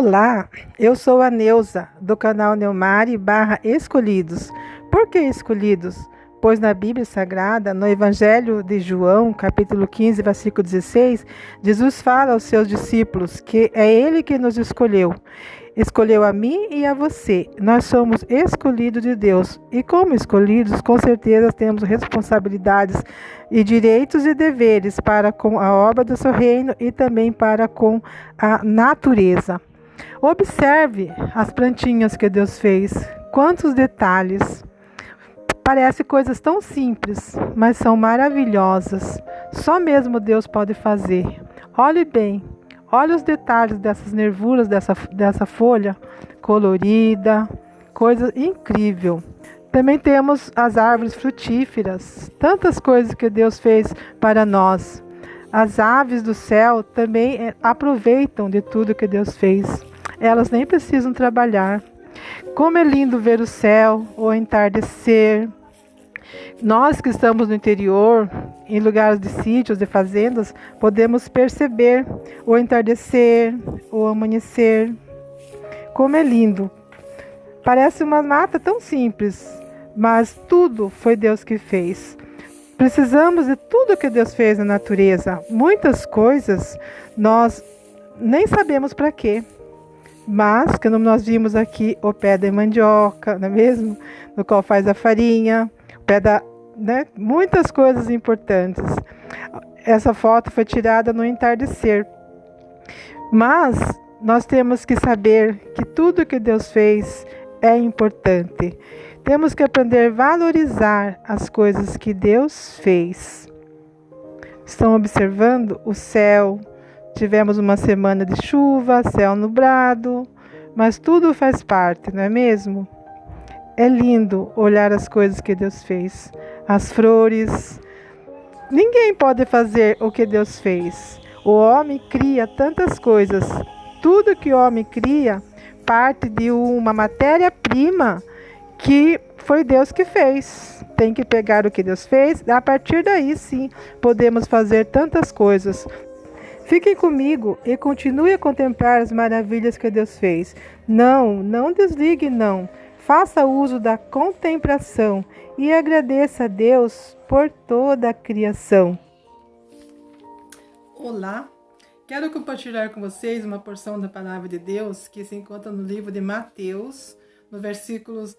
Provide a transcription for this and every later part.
Olá, eu sou a Neuza, do canal Neumari Escolhidos. Por que escolhidos? Pois na Bíblia Sagrada, no Evangelho de João, capítulo 15, versículo 16, Jesus fala aos seus discípulos que é Ele que nos escolheu. Escolheu a mim e a você. Nós somos escolhidos de Deus. E como escolhidos, com certeza temos responsabilidades e direitos e deveres para com a obra do seu reino e também para com a natureza. Observe as plantinhas que Deus fez. Quantos detalhes. Parece coisas tão simples, mas são maravilhosas. Só mesmo Deus pode fazer. Olhe bem. Olha os detalhes dessas nervuras dessa folha colorida. Coisa incrível. Também temos as árvores frutíferas. Tantas coisas que Deus fez para nós. As aves do céu também aproveitam de tudo que Deus fez. Elas nem precisam trabalhar. Como é lindo ver o céu, o entardecer. Nós que estamos no interior, em lugares de sítios, de fazendas, podemos perceber o entardecer, o amanhecer. Como é lindo. Parece uma mata tão simples, mas tudo foi Deus que fez. Precisamos de tudo que Deus fez na natureza. Muitas coisas nós nem sabemos para quê. Mas, que nós vimos aqui o pé da mandioca, não é mesmo? No qual faz a farinha, o pé da, muitas coisas importantes. Essa foto foi tirada no entardecer. Mas nós temos que saber que tudo que Deus fez é importante. Temos que aprender a valorizar as coisas que Deus fez. Estão observando o céu? Tivemos uma semana de chuva, céu nublado, mas tudo faz parte, não é mesmo? É lindo olhar as coisas que Deus fez. As flores. Ninguém pode fazer o que Deus fez. O homem cria tantas coisas. Tudo que o homem cria parte de uma matéria-prima que foi Deus que fez. Tem que pegar o que Deus fez. A partir daí, sim, podemos fazer tantas coisas. Fiquem comigo e continue a contemplar as maravilhas que Deus fez. Não desligue, não. Faça uso da contemplação e agradeça a Deus por toda a criação. Olá, quero compartilhar com vocês uma porção da Palavra de Deus que se encontra no livro de Mateus, no versículos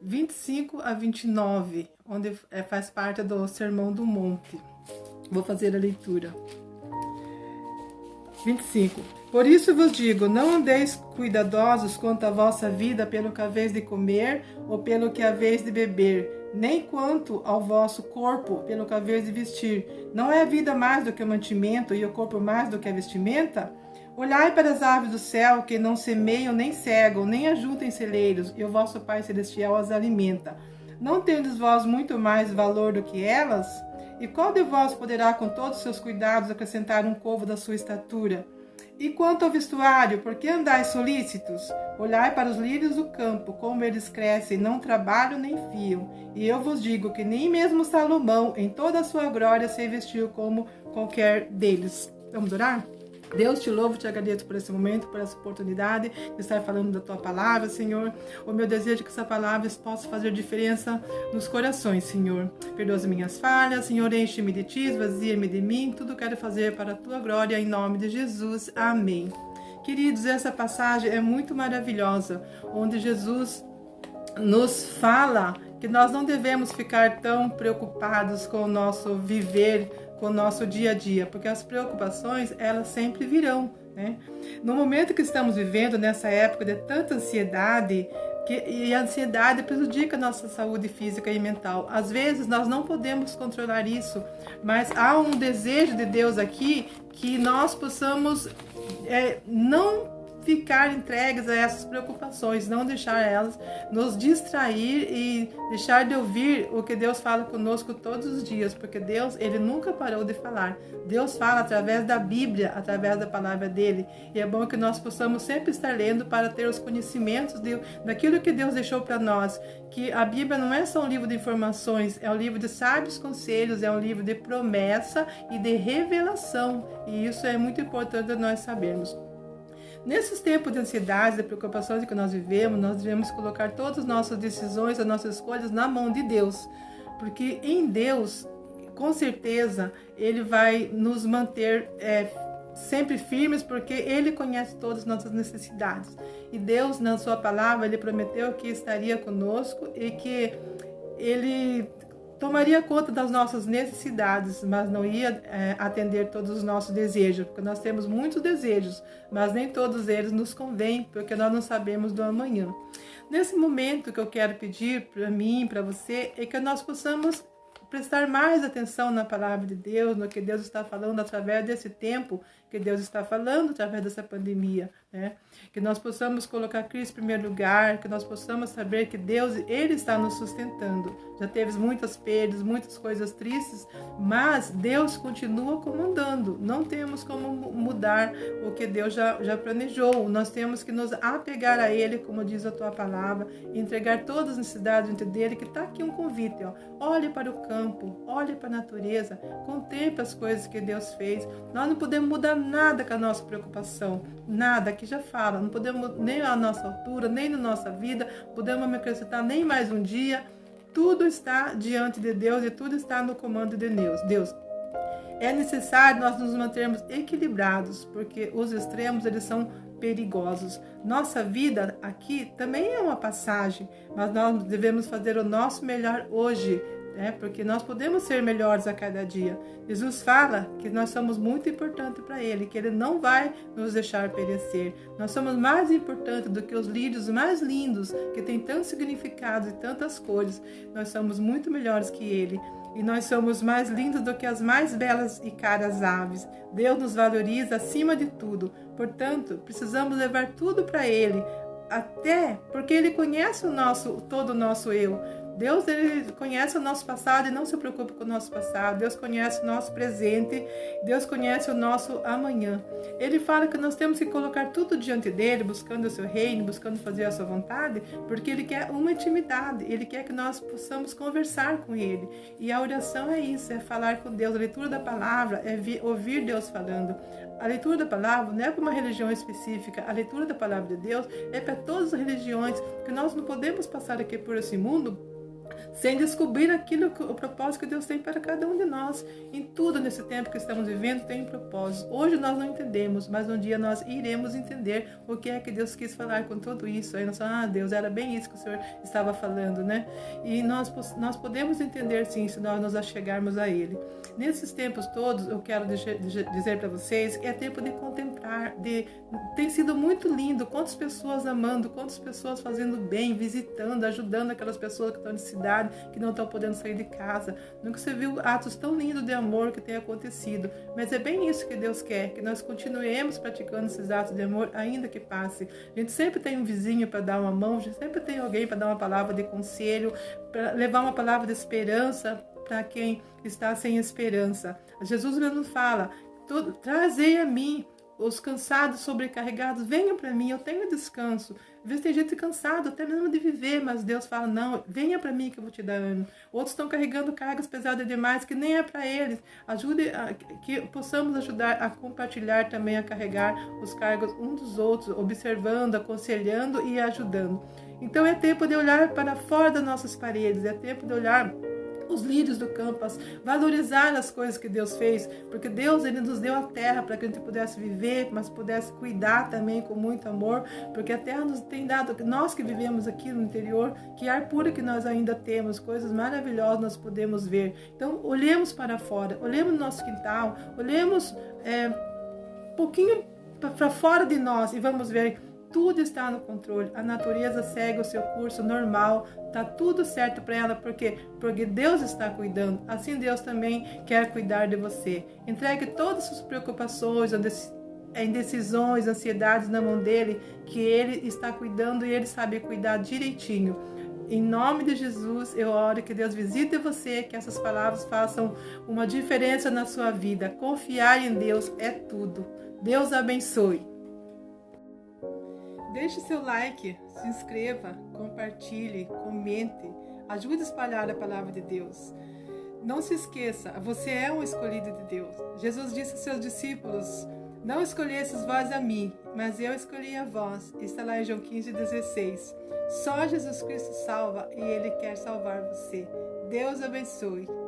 25 a 29, onde faz parte do Sermão do Monte. Vou fazer a leitura. 25. Por isso vos digo, não andeis cuidadosos quanto à vossa vida pelo que haveis de comer ou pelo que haveis de beber, nem quanto ao vosso corpo pelo que haveis de vestir. Não é a vida mais do que o mantimento e o corpo mais do que a vestimenta? Olhai para as aves do céu, que não semeiam, nem cegam, nem ajuntam em celeiros, e o vosso Pai Celestial as alimenta. Não tendes vós muito mais valor do que elas? E qual de vós poderá, com todos os seus cuidados, acrescentar um covo da sua estatura? E quanto ao vestuário, por que andais solícitos? Olhai para os lírios do campo, como eles crescem, não trabalham nem fiam. E eu vos digo que nem mesmo Salomão, em toda a sua glória, se vestiu como qualquer deles. Vamos orar? Deus, te louvo e te agradeço por esse momento, por essa oportunidade de estar falando da tua palavra, Senhor. O meu desejo é que essa palavra possa fazer diferença nos corações, Senhor. Perdoa as minhas falhas, Senhor, enche-me de ti, esvazia-me de mim. Tudo quero fazer para a tua glória, em nome de Jesus. Amém. Queridos, essa passagem é muito maravilhosa, onde Jesus nos fala que nós não devemos ficar tão preocupados com o nosso viver, com o nosso dia a dia, porque as preocupações, elas sempre virão, né? No momento que estamos vivendo, nessa época de tanta ansiedade, e a ansiedade prejudica a nossa saúde física e mental. Às vezes nós não podemos controlar isso, mas há um desejo de Deus aqui que nós possamos não ficar entregues a essas preocupações, não deixar elas nos distrair e deixar de ouvir o que Deus fala conosco todos os dias, porque Deus, Ele nunca parou de falar. Deus fala através da Bíblia, através da palavra dEle, e é bom que nós possamos sempre estar lendo para ter os conhecimentos daquilo que Deus deixou para nós, que a Bíblia não é só um livro de informações, é um livro de sábios conselhos, é um livro de promessa e de revelação, e isso é muito importante nós sabermos. Nesses tempos de ansiedade, de preocupações que nós vivemos, nós devemos colocar todas as nossas decisões, as nossas escolhas na mão de Deus. Porque em Deus, com certeza, Ele vai nos manter sempre firmes, porque Ele conhece todas as nossas necessidades. E Deus, na sua palavra, Ele prometeu que estaria conosco e que Ele tomaria conta das nossas necessidades, mas não ia atender todos os nossos desejos, porque nós temos muitos desejos, mas nem todos eles nos convêm, porque nós não sabemos do amanhã. Nesse momento, que eu quero pedir para mim, para você, é que nós possamos prestar mais atenção na palavra de Deus, no que Deus está falando através desse tempo que Deus está falando, através dessa pandemia, né? Que nós possamos colocar Cristo em primeiro lugar, que nós possamos saber que Deus, Ele está nos sustentando. Já teve muitas perdas, muitas coisas tristes, mas Deus continua comandando. Não temos como mudar o que Deus já planejou. Nós temos que nos apegar a Ele, como diz a tua palavra, e entregar todas as necessidades diante dele, que está aqui um convite, ó. Olhe para o campo, olhe para a natureza, contemple as coisas que Deus fez. Nós não podemos mudar nada com a nossa preocupação, nada, que já fala, não podemos nem à nossa altura, nem na nossa vida, podemos acrescentar nem mais um dia. Tudo está diante de Deus e tudo está no comando de Deus. É necessário nós nos mantermos equilibrados, porque os extremos, eles são perigosos. Nossa vida aqui também é uma passagem, mas nós devemos fazer o nosso melhor hoje, porque nós podemos ser melhores a cada dia. Jesus fala que nós somos muito importantes para Ele, que Ele não vai nos deixar perecer. Nós somos mais importantes do que os lírios mais lindos, que têm tantos significados e tantas cores. Nós somos muito melhores que Ele. E nós somos mais lindos do que as mais belas e caras aves. Deus nos valoriza acima de tudo. Portanto, precisamos levar tudo para Ele, até porque Ele conhece todo o nosso eu. Deus, Ele conhece o nosso passado e não se preocupa com o nosso passado. Deus conhece o nosso presente, Deus conhece o nosso amanhã. Ele fala que nós temos que colocar tudo diante dele, buscando o seu reino, buscando fazer a sua vontade, porque Ele quer uma intimidade, Ele quer que nós possamos conversar com Ele. E a oração é isso, é falar com Deus. A leitura da palavra é ouvir Deus falando. A leitura da palavra não é para uma religião específica, a leitura da palavra de Deus é para todas as religiões, porque nós não podemos passar aqui por esse mundo sem descobrir o propósito que Deus tem para cada um de nós. Em tudo nesse tempo que estamos vivendo tem um propósito. Hoje nós não entendemos, mas um dia nós iremos entender o que é que Deus quis falar com tudo isso. Aí nós falamos, Deus, era bem isso que o Senhor estava falando, né? E nós podemos entender sim, se nós nos achegarmos a Ele. Nesses tempos todos, eu quero dizer para vocês que é tempo de contemplar, tem sido muito lindo, quantas pessoas amando, quantas pessoas fazendo bem, visitando, ajudando aquelas pessoas que estão de cidade, que não estão podendo sair de casa. Nunca você viu atos tão lindos de amor que tem acontecido. Mas é bem isso que Deus quer, que nós continuemos praticando esses atos de amor, ainda que passe. A gente sempre tem um vizinho para dar uma mão, a gente sempre tem alguém para dar uma palavra de conselho, para levar uma palavra de esperança para quem está sem esperança. Jesus mesmo fala, trazei a mim os cansados, sobrecarregados, venham para mim, eu tenho descanso. Às vezes tem gente cansada até mesmo de viver, mas Deus fala, não, venha para mim que eu vou te dar ânimo. Outros estão carregando cargas pesadas demais, que nem é para eles. Ajude, que possamos ajudar a compartilhar também, a carregar os cargos uns dos outros, observando, aconselhando e ajudando. Então é tempo de olhar para fora das nossas paredes, é tempo de olhar os lírios do campo, valorizar as coisas que Deus fez, porque Deus, Ele nos deu a terra para que a gente pudesse viver, mas pudesse cuidar também com muito amor, porque a terra nos tem dado, nós que vivemos aqui no interior, que ar puro que nós ainda temos, coisas maravilhosas nós podemos ver. Então olhemos para fora, olhemos no nosso quintal, olhemos um pouquinho para fora de nós e vamos ver. Tudo está no controle, a natureza segue o seu curso normal, está tudo certo para ela, porque Deus está cuidando, assim Deus também quer cuidar de você. Entregue todas as suas preocupações, indecisões, ansiedades na mão dele, que ele está cuidando e ele sabe cuidar direitinho. Em nome de Jesus, eu oro que Deus visite você, que essas palavras façam uma diferença na sua vida. Confiar em Deus é tudo. Deus abençoe. Deixe seu like, se inscreva, compartilhe, comente, ajude a espalhar a palavra de Deus. Não se esqueça, você é um escolhido de Deus. Jesus disse aos seus discípulos, Não escolhestes vós a mim, mas eu escolhi a vós. Está lá em João 15,16. Só Jesus Cristo salva e Ele quer salvar você. Deus abençoe.